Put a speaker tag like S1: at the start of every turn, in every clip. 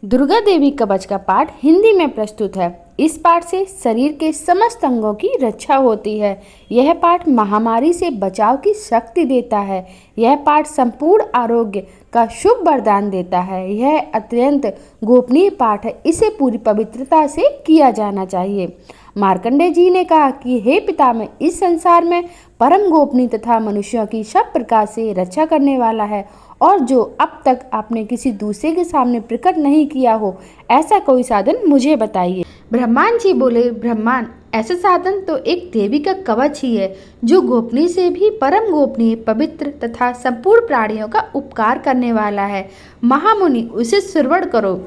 S1: दुर्गा देवी कवच का पाठ हिंदी में प्रस्तुत है। इस पाठ से शरीर के समस्त अंगों की रक्षा होती है। यह पाठ महामारी से बचाव की शक्ति देता है। यह पाठ संपूर्ण आरोग्य का शुभ वरदान देता है। यह अत्यंत गोपनीय पाठ है, इसे पूरी पवित्रता से किया जाना चाहिए। मार्कंडेय जी ने कहा कि हे पिता, मैं इस संसार में परम गोपनीय तथा मनुष्यों की सब प्रकार से रक्षा करने वाला है, और जो अब तक आपने किसी दूसरे के सामने प्रकट नहीं किया हो, ऐसा कोई साधन मुझे बताइए। ब्रह्मांड जी बोले, ब्रह्मांड, ऐसा साधन तो एक देवी का कवच ही है, जो गोपनीय से भी परम गोपनीय, पवित्र तथा संपूर्ण प्राणियों का उपकार करने वाला है। महामुनि, उसे श्रवण करो।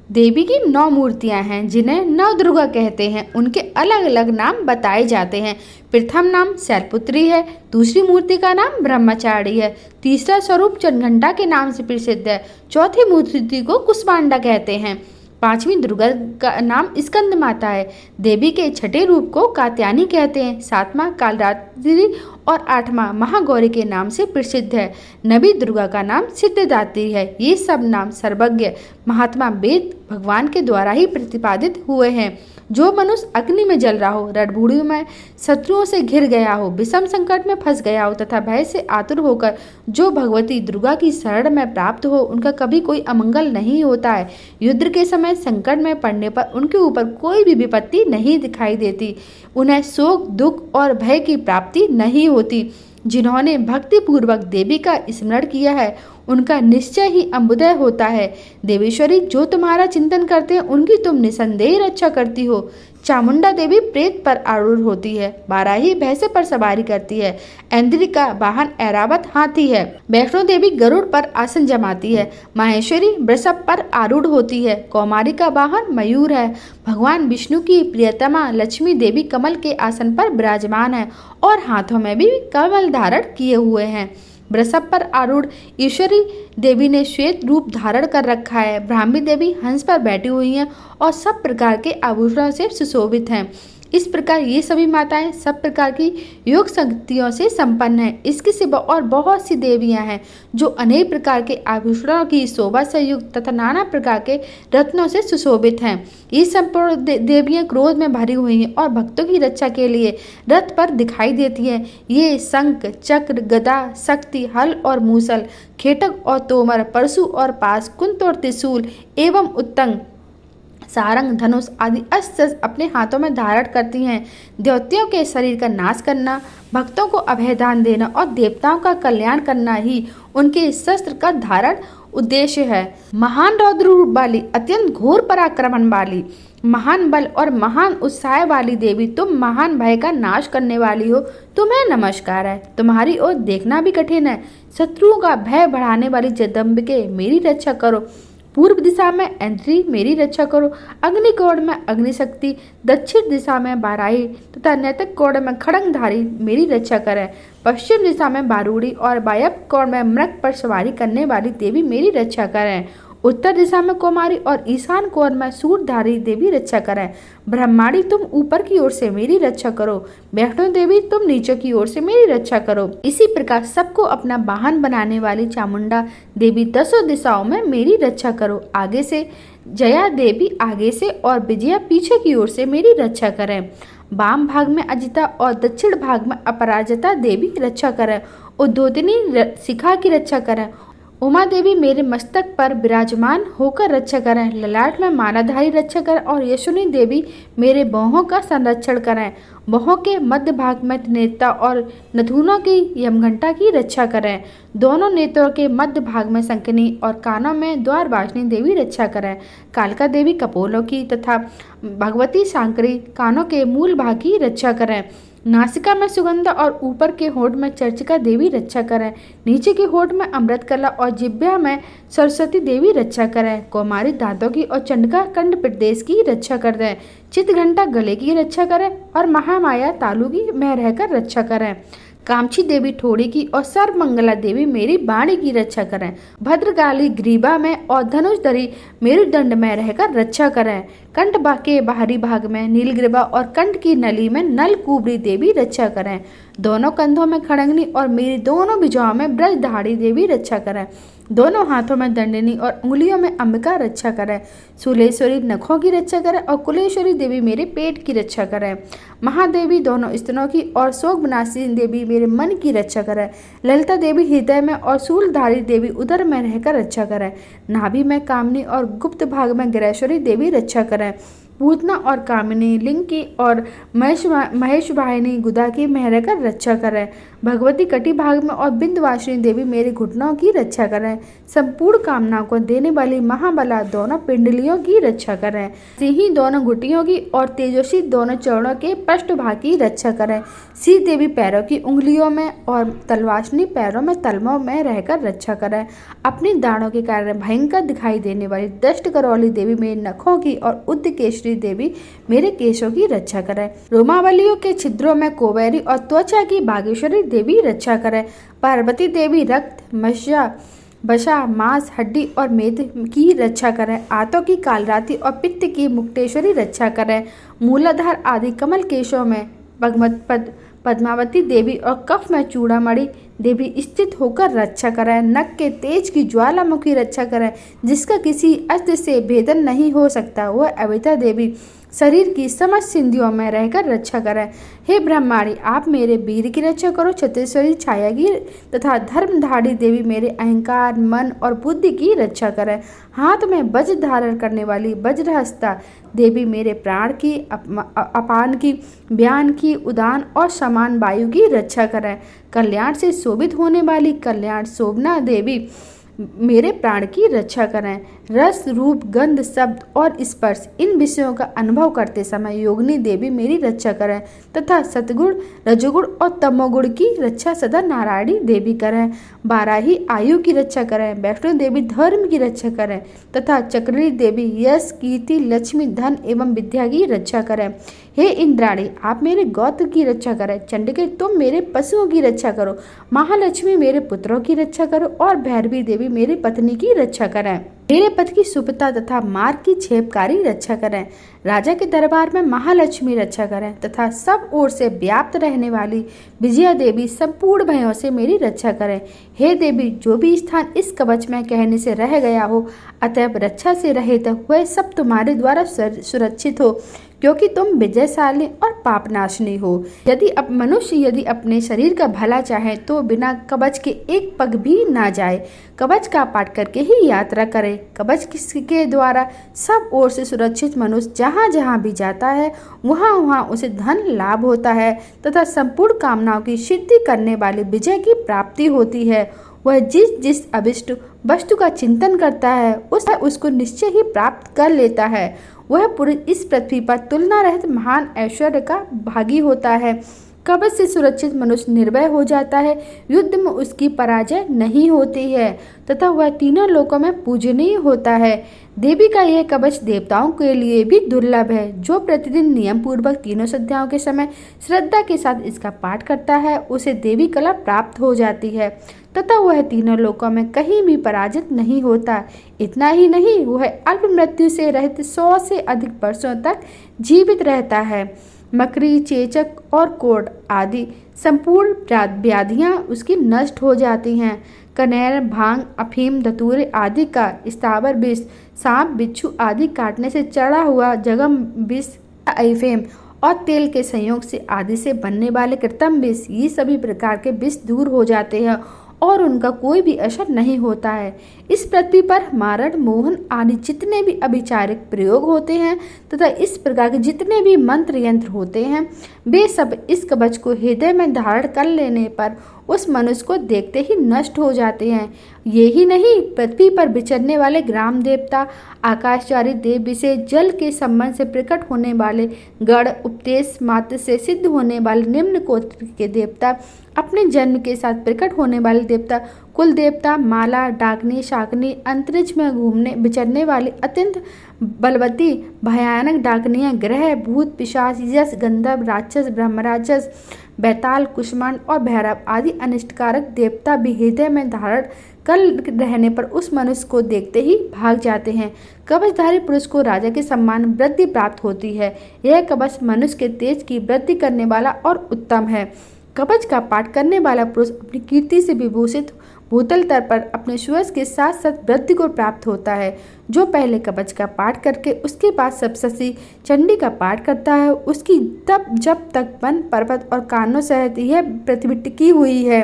S1: देवी की 9 मूर्तियां हैं, जिन्हें नव दुर्गा कहते हैं। उनके अलग अलग नाम बताए जाते हैं। प्रथम नाम शैलपुत्री है, दूसरी मूर्ति का नाम ब्रह्मचारी है, तीसरा स्वरूप चंद्रघंटा के नाम से प्रसिद्ध है, चौथी मूर्ति को कुष्मांडा कहते हैं, पांचवी दुर्गा का नाम स्कंद माता है, देवी के छठे रूप को कात्यायनी कहते हैं, सातवां कालरात्रि और आठवां महागौरी के नाम से प्रसिद्ध है, नवी दुर्गा का नाम सिद्धदात्री है। ये सब नाम सर्वज्ञ महात्मा वेद भगवान के द्वारा ही प्रतिपादित हुए हैं। जो मनुष्य अग्नि में जल रहा हो, रणभूमि में शत्रुओं से घिर गया हो, विषम संकट में फंस गया हो तथा भय से आतुर होकर जो भगवती दुर्गा की शरण में प्राप्त हो, उनका कभी कोई अमंगल नहीं होता है। युद्ध के समय संकट में पड़ने पर उनके ऊपर कोई भी विपत्ति नहीं दिखाई देती। उन्हें शोक, दुख और भय की प्राप्ति नहीं होती। जिन्होंने भक्ति पूर्वक देवी का स्मरण किया है, उनका निश्चय ही अभ्युदय होता है। देवेश्वरी, जो तुम्हारा चिंतन करते हैं, उनकी तुम निसंदेह रक्षा करती हो। चामुंडा देवी प्रेत पर आरूढ़ होती है, बाराही भैंसे पर सवारी करती है, ऐन्द्री का वाहन ऐरावत हाथी है, वैष्णो देवी गरुड़ पर आसन जमाती है, माहेश्वरी वृषभ पर आरूढ़ होती है, कौमारी का वाहन मयूर है, भगवान विष्णु की प्रियतमा लक्ष्मी देवी कमल के आसन पर विराजमान है और हाथों में भी कमल धारण किए हुए हैं। वृषभ पर आरूढ़ ईश्वरी देवी ने श्वेत रूप धारण कर रखा है। ब्राह्मी देवी हंस पर बैठी हुई हैं और सब प्रकार के आभूषणों से सुशोभित हैं। इस प्रकार ये सभी माताएं सब प्रकार की योग शक्तियों से संपन्न हैं। इसके सिवा और बहुत सी देवियां हैं, जो अनेक प्रकार के आभूषणों की शोभा से युक्त तथा नाना प्रकार के रत्नों से सुशोभित हैं। ये संपूर्ण देवियां क्रोध में भरी हुई हैं और भक्तों की रक्षा के लिए रथ पर दिखाई देती हैं। ये शंख, चक्र, गदा, शक्ति, हल और मूसल, खेटक और तोमर, परशु और पास, कुंत और त्रिशूल एवं उत्तंग, सारंग, धनुष आदि अस्त्र अपने हाथों में धारण करती हैं। देवताओं के शरीर का नाश करना, भक्तों को अभयदान देना और देवताओं का कल्याण करना ही उनके शस्त्र का धारण उद्देश्य है। महान रौद्र रूप वाली, अत्यंत घोर पराक्रमण वाली, महान बल और महान उत्साह वाली देवी, तुम महान भय का नाश करने वाली हो, तुम्हें नमस्कार है। तुम्हारी ओर देखना भी कठिन है। शत्रुओं का भय बढ़ाने वाली जगदम्बिके, मेरी रक्षा करो। पूर्व दिशा में ऐन्द्री, मेरी रक्षा करो। अग्निकोण में अग्निशक्ति, दक्षिण दिशा में बाराही तथा नैतिक कोण में खड़ंगधारी, मेरी रक्षा करें। पश्चिम दिशा में बारूड़ी और वायव्य कोण में मृग पर सवारी करने वाली देवी, मेरी रक्षा करें। उत्तर दिशा में कुमारी और ईशान कोण में सूरधारी देवी रक्षा करें। ब्रह्माणी, तुम ऊपर की ओर से मेरी रक्षा करो। वैष्णो देवी, तुम नीचे की ओर से मेरी रक्षा करो। इसी प्रकार सबको अपना वाहन बनाने वाली चामुंडा देवी, 10 दिशाओं में मेरी रक्षा करो। आगे से जया देवी आगे से और विजया पीछे की ओर से मेरी रक्षा करें। वाम भाग में अजिता और दक्षिण भाग में अपराजिता देवी रक्षा करें। उद्योतनी शिखा की रक्षा करें। उमा देवी मेरे मस्तक पर विराजमान होकर रक्षा करें। ललाट में मालाधारी रक्षा करें और यशोनी देवी मेरे बाहों का संरक्षण करें। बाहों के मध्य भाग में त्रिनेत्र और नथुनों की यमघंटा की रक्षा करें। दोनों नेत्रों के मध्य भाग में शंखनी और कानों में द्वारवासिनी देवी रक्षा करें। कालका देवी कपोलों की तथा भगवती शांकरी कानों के मूल भाग की रक्षा करें। नासिका में सुगंधा और ऊपर के होंठ में चर्चिका देवी रक्षा करें। नीचे के होंठ में अमृत कला और जिह्वा में सरस्वती देवी रक्षा करें। कौमारी दांतों की और चंडिका कंठ प्रदेश की रक्षा कर दें। चित घंटा गले की रक्षा करें और महामाया तालु की में रहकर रक्षा करें। कामची देवी ठोड़ी की और सर्वमंगला देवी मेरी बाणी की रक्षा करें। भद्रकाली ग्रीवा में और धनुषधरी मेरुदंड में रहकर रक्षा करें। कंठ के बाहरी भाग में नीलग्रीवा और कंठ की नली में नलकूबरी देवी रक्षा करें। दोनों कंधों में खड़ंगनी और मेरी दोनों भुजाओं में ब्रजधारी देवी रक्षा करें। दोनों हाथों में दंडिनी और उंगलियों में अंबिका रक्षा करें। शूलेश्वरी नखों की रक्षा करें और कुलेश्वरी देवी मेरे पेट की रक्षा करें। महादेवी दोनों स्तनों की और शोक विनाशिनी देवी मेरे मन की रक्षा करें। ललिता देवी हृदय में और शूलधारी देवी उदर में रहकर रक्षा करें। नाभि में कामनी और गुप्त भाग में ग्रहेश्वरी देवी रक्षा करें। पूतना और कामिनी लिंग की और महेश वाहिनी गुदा की में रहकर रक्षा करें। भगवती कटी भाग में और बिंदवासिनी देवी मेरे घुटनों की रक्षा करें। संपूर्ण कामनाओं को देने वाली महाबला दोनों पिंडलियों की रक्षा करें। सिंही दोनों घुटियों की और तेजस्वी दोनों चरणों के पृष्ठभाग की रक्षा करें। सी देवी पैरों की उंगलियों में और तलवासिनी पैरों में तलमों में रहकर रक्षा करें। अपनी दाढ़ों के कारण भयंकर दिखाई देने वाली दष्ट करौली देवी मेरे नखों की और उद्दकेश्वरी देवी मेरे केशों की रक्षा करें। रोमावलियों के छिद्रों में कोबेरी और त्वचा की बागेश्वरी देवी रक्षा करें। पार्वती देवी रक्त मज्जा बशा मांस हड्डी और मेद की रक्षा करें। आंतों की कालरात्रि और पित्त की मुक्तेश्वरी रक्षा करें। मूलाधार आदि कमल केशों में पद्मावती देवी और कफ में चूड़ामणि देवी स्थित होकर रक्षा करें। नख के तेज की ज्वालामुखी रक्षा करें, जिसका किसी अस्त्र से भेदन नहीं हो सकता, वह अविता देवी शरीर की समस्त सिंधियों में रहकर रक्षा करें। हे ब्रह्माणी, आप मेरे वीर की रक्षा करो। छत्तेश्वरी छाया की तथा धर्मधारी देवी मेरे अहंकार मन और बुद्धि की रक्षा करें। हाथ में वज्र धारण करने वाली वज्रहस्ता देवी मेरे प्राण की अपान की व्यान की उदान और समान वायु की रक्षा करें। कल्याण से शोभित होने वाली कल्याण शोभना देवी मेरे प्राण की रक्षा करें। रस रूप गंध शब्द और स्पर्श इन विषयों का अनुभव करते समय योगिनी देवी मेरी रक्षा करें तथा सतगुण रजोगुण और तमोगुण की रक्षा सदा नारायणी देवी करें। बाराही आयु की रक्षा करें। वैष्णो देवी धर्म की रक्षा करें तथा चक्री देवी यश कीर्ति लक्ष्मी धन एवं विद्या की रक्षा करें। हे इंद्राणी, आप मेरे गोत्र की रक्षा करें। चंडिके, तुम मेरे पशुओं की रक्षा करो। महालक्ष्मी, मेरे पुत्रों की रक्षा करो और भैरवी देवी मेरी पत्नी की रक्षा करें। मेरे पथ की सुपता तथा मार्ग की छेपकारी रक्षा करें। राजा के दरबार में महालक्ष्मी रक्षा करें तथा सब ओर से व्याप्त रहने वाली विजया देवी संपूर्ण भयों से मेरी रक्षा करें। हे देवी, जो भी स्थान इस कवच में कहने से रह गया हो, अतएव रक्षा से रहित वह सब तुम्हारे द्वारा सुरक्षित हो, क्योंकि तुम विजयशाली और पापनाशनी हो। यदि मनुष्य अपने शरीर का भला चाहे तो बिना कवच के एक पग भी ना जाए। कवच का पाठ करके ही यात्रा करे। कवच के द्वारा सब ओर से सुरक्षित मनुष्य जहाँ जहाँ भी जाता है, वहाँ वहाँ उसे धन लाभ होता है तथा संपूर्ण कामनाओं की सिद्धि करने वाली विजय की प्राप्ति होती है। वह जिस जिस अभिष्ट वस्तु का चिंतन करता है उसको निश्चय ही प्राप्त कर लेता है। वह पुरुष इस पृथ्वी पर तुलना रहित महान ऐश्वर्य का भागी होता है। कवच से सुरक्षित मनुष्य निर्भय हो जाता है। युद्ध में उसकी पराजय नहीं होती है तथा वह तीनों लोकों में पूजनीय होता है। देवी का यह कवच देवताओं के लिए भी दुर्लभ है। जो प्रतिदिन नियम पूर्वक तीनों संध्याओं के समय श्रद्धा के साथ इसका पाठ करता है, उसे देवी कला प्राप्त हो जाती है तथा वह तीनों लोकों में कहीं भी पराजित नहीं होता। इतना ही नहीं, वह अल्प मृत्यु से रहित 100 से अधिक वर्षों तक जीवित रहता है। मकरी, चेचक और कोढ़ आदि संपूर्ण व्याधियां उसकी नष्ट हो जाती हैं। कनेर, भांग, अफीम, धतूरे आदि का स्थावर विष, सांप, बिच्छू आदि काटने से चढ़ा हुआ जगम विष, अफीम और तेल के संयोग से आदि से बनने वाले कृत्रिम विष, ये सभी प्रकार के विष दूर हो जाते हैं और उनका कोई भी असर नहीं होता है। इस पृथ्वी पर मारण, मोहन आदि जितने भी अभिचारिक प्रयोग होते हैं तथा इस प्रकार के जितने भी मंत्र यंत्र होते हैं, वे सब इस कवच को हृदय में धारण कर लेने पर उस मनुष्य को देखते ही नष्ट हो जाते हैं। यही नहीं, पृथ्वी पर विचरने वाले ग्राम देवता, आकाशचारी देव विशेष, जल के संबंध से प्रकट होने वाले गण, उपदेश मात्र से सिद्ध होने वाले निम्न कोटि के देवता, अपने जन्म के साथ प्रकट होने वाले देवता, कुल देवता, माला, डाकनी, शाकनी, अंतरिक्ष में घूमने विचरने वाली अत्यंत बलवती भयानक डाकनियां, ग्रह, भूत, पिशाच, यश, गंधर्व, राक्षस, ब्रह्मराक्षस, बैताल, कुष्मांड और भैरव आदि अनिष्टकारक देवता भी हृदय में धारण कर रहने पर उस मनुष्य को देखते ही भाग जाते हैं। कवचधारी पुरुष को राजा के सम्मान वृद्धि प्राप्त होती है। यह कवच मनुष्य के तेज की वृद्धि करने वाला और उत्तम है। कवच का पाठ करने वाला पुरुष अपनी कीर्ति से विभूषित भूतल तर पर अपने सूरज के साथ साथ वृद्धि को प्राप्त होता है। जो पहले कवच का पाठ करके उसके बाद सप्तशती चंडी का पाठ करता है, उसकी तब जब तक वन पर्वत और कानों सहित यह पृथ्वी टिकी हुई है,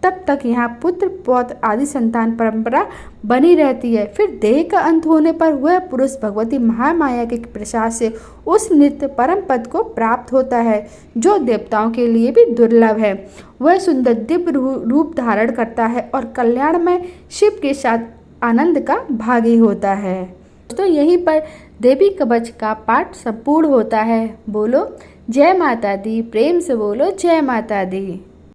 S1: तब तक यहाँ पुत्र पौत्र आदि संतान परंपरा बनी रहती है। फिर देह का अंत होने पर वह पुरुष भगवती महामाया के प्रसाद से उस नित्य परम पद को प्राप्त होता है, जो देवताओं के लिए भी दुर्लभ है। वह सुंदर दिव्य रूप धारण करता है और कल्याणमय शिव के साथ आनंद का भागी होता है। तो यहीं पर देवी कवच का पाठ संपूर्ण होता है। बोलो जय माता दी, प्रेम से बोलो जय माता दी।